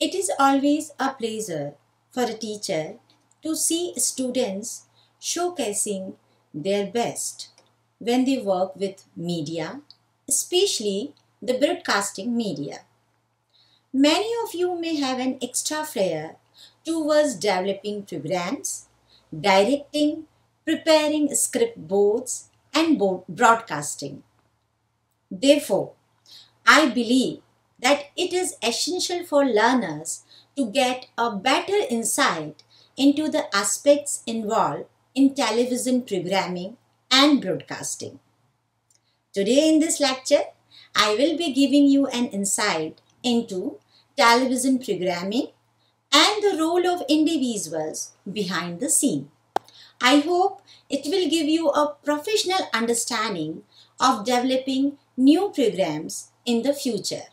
It is always a pleasure for a teacher to see students showcasing their best when they work with media, especially the broadcasting media. Many of you may have an extra flair towards developing programs, directing, preparing script boards, and broadcasting. Therefore, I believe that it is essential for learners to get a better insight into the aspects involved in television programming and broadcasting. Today in this lecture, I will be giving you an insight into television programming and the role of individuals behind the scene. I hope it will give you a professional understanding of developing new programs in the future.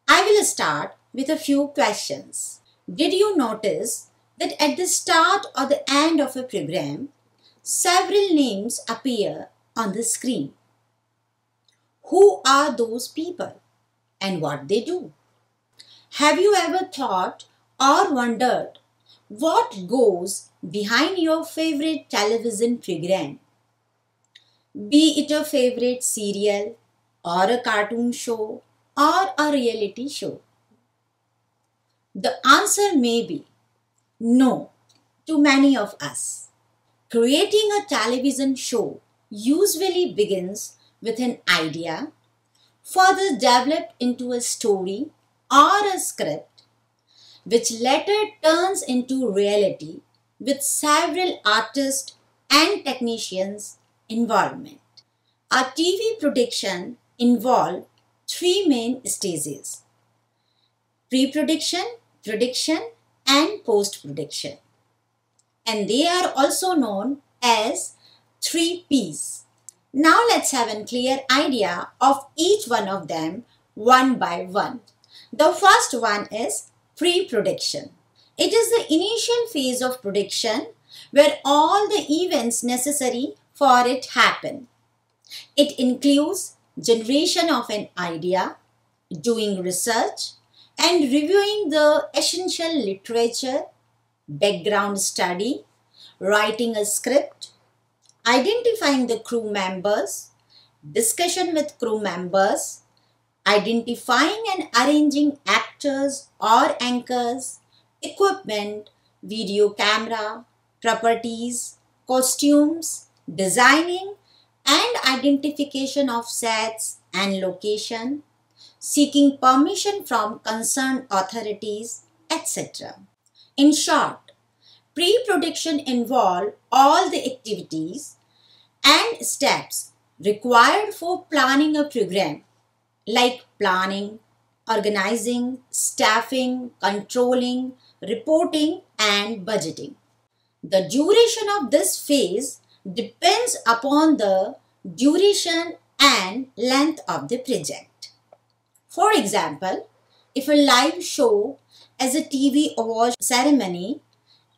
I will start with a few questions. Did you notice that at the start or the end of a program, several names appear on the screen? Who are those people and what they do? Have you ever thought or wondered what goes behind your favorite television program? Be it a favorite serial or a cartoon show or a reality show? The answer may be no to many of us. Creating a television show usually begins with an idea, further developed into a story or a script, which later turns into reality with several artists and technicians' involvement. A TV production involves three main stages: pre-production, production, and post-production. And they are also known as 3Ps. Now let's have a clear idea of each one of them one by one. The first one is pre-production. It is the initial phase of production where all the events necessary for it happen. It includes generation of an idea, doing research, and reviewing the essential literature, background study, writing a script, identifying the crew members, discussion with crew members, identifying and arranging actors or anchors, equipment, video camera, properties, costumes, designing and identification of sets and location, seeking permission from concerned authorities, etc. In short, pre-production involves all the activities and steps required for planning a program, like planning, organizing, staffing, controlling, reporting, and budgeting. The duration of this phase depends upon the duration and length of the project. For example, if a live show as a TV award ceremony,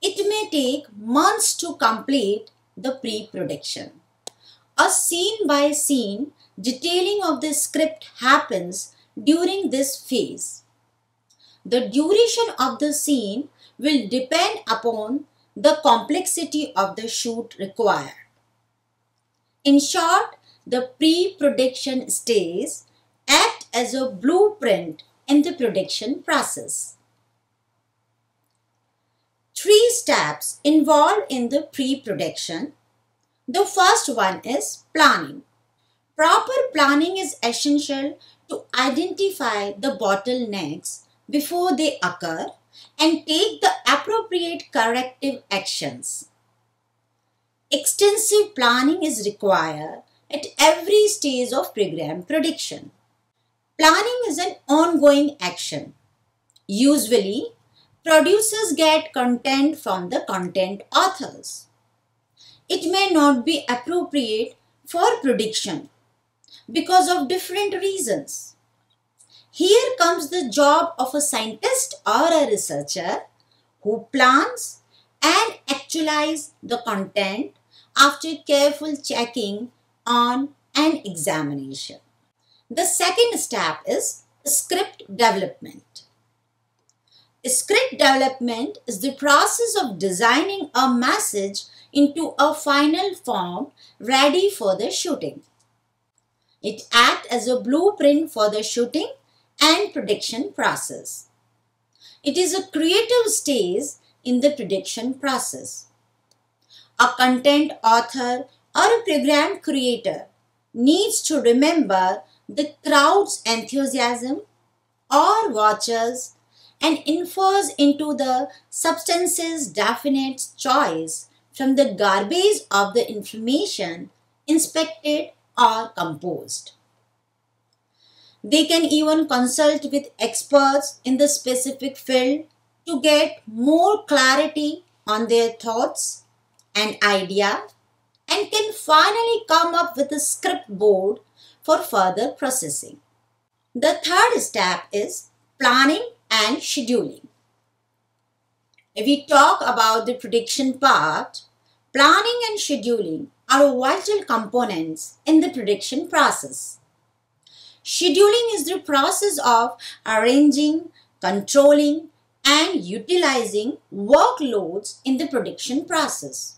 it may take months to complete the pre-production. A scene-by-scene detailing of the script happens during this phase. The duration of the scene will depend upon the complexity of the shoot required. In short, the pre-production stage acts as a blueprint in the production process. Three steps involved in the pre-production. The first one is planning. Proper planning is essential to identify the bottlenecks before they occur and take the appropriate corrective actions. Extensive planning is required at every stage of program production. Planning is an ongoing action. Usually, producers get content from the content authors. It may not be appropriate for production because of different reasons. Here comes the job of a scientist or a researcher who plans and actualizes the content after careful checking on an examination. The second step is script development. Script development is the process of designing a message into a final form ready for the shooting. It acts as a blueprint for the shooting and production process. It is a creative stage in the production process. A content author or a program creator needs to remember the crowd's enthusiasm or watchers and infers into the substance's definite choice from the garbage of the information inspected or composed. They can even consult with experts in the specific field to get more clarity on their thoughts and idea and can finally come up with a script board for further processing. The third step is planning and scheduling. If we talk about the prediction part, planning and scheduling are vital components in the prediction process. Scheduling is the process of arranging, controlling, and utilizing workloads in the prediction process.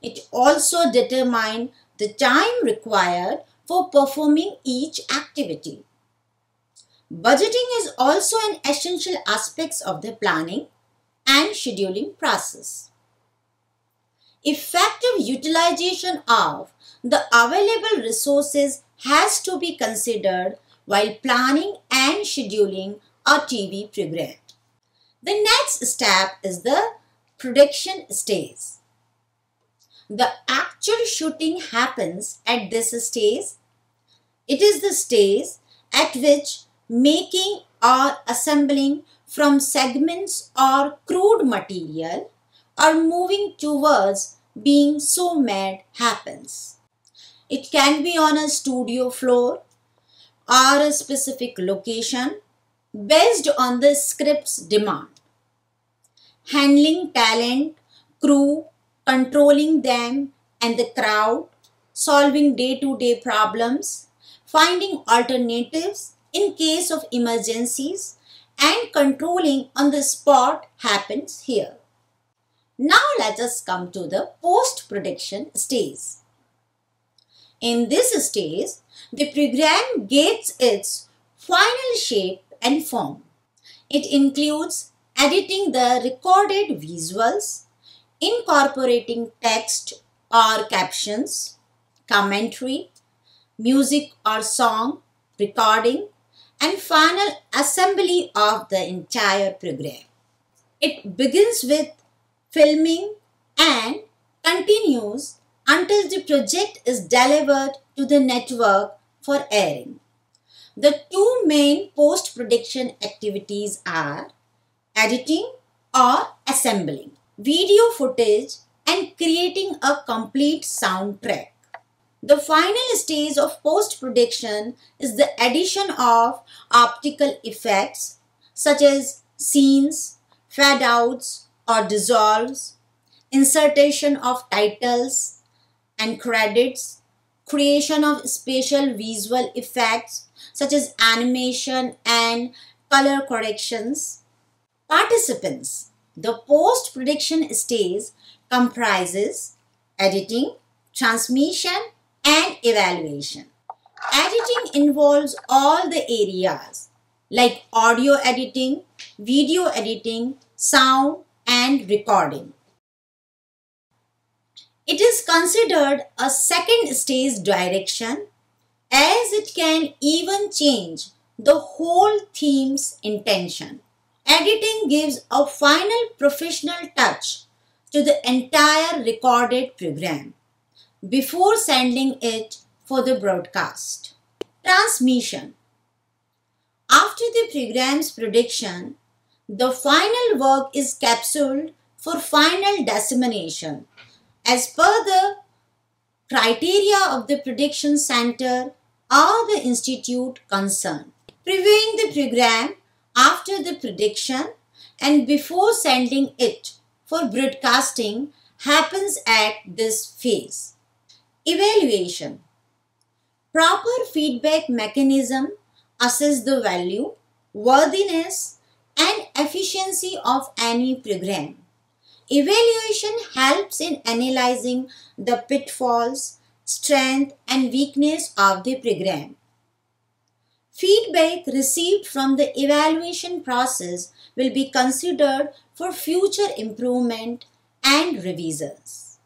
It also determines the time required for performing each activity. Budgeting is also an essential aspect of the planning and scheduling process. Effective utilization of the available resources has to be considered while planning and scheduling a TV program. The next step is the production stage. The actual shooting happens at this stage. It is the stage at which making or assembling from segments or crude material or moving towards being so made happens. It can be on a studio floor or a specific location based on the script's demand. Handling talent, crew, controlling them and the crowd, solving day-to-day problems, finding alternatives in case of emergencies, and controlling on the spot happens here. Now let us come to the post-production stage. In this stage, the program gets its final shape and form. It includes editing the recorded visuals, incorporating text or captions, commentary, music or song, recording, and final assembly of the entire program. It begins with filming and continues until the project is delivered to the network for airing. The two main post-production activities are editing or assembling video footage and creating a complete soundtrack. The final stage of post-production is the addition of optical effects such as scenes, fade-outs or dissolves, insertion of titles and credits, creation of special visual effects such as animation and color corrections. Participants. The post-production stage comprises editing, transmission, and evaluation. Editing involves all the areas like audio editing, video editing, sound, and recording. It is considered a second stage direction as it can even change the whole theme's intention. Editing gives a final professional touch to the entire recorded program before sending it for the broadcast. Transmission. After the program's production, the final work is capsuled for final dissemination as per the criteria of the production center or the institute concerned. Previewing the program after the production and before sending it for broadcasting happens at this phase. Evaluation. Proper feedback mechanism assess the value, worthiness, and efficiency of any program. Evaluation helps in analyzing the pitfalls, strength and weakness of the program. Feedback received from the evaluation process will be considered for future improvement and revisions.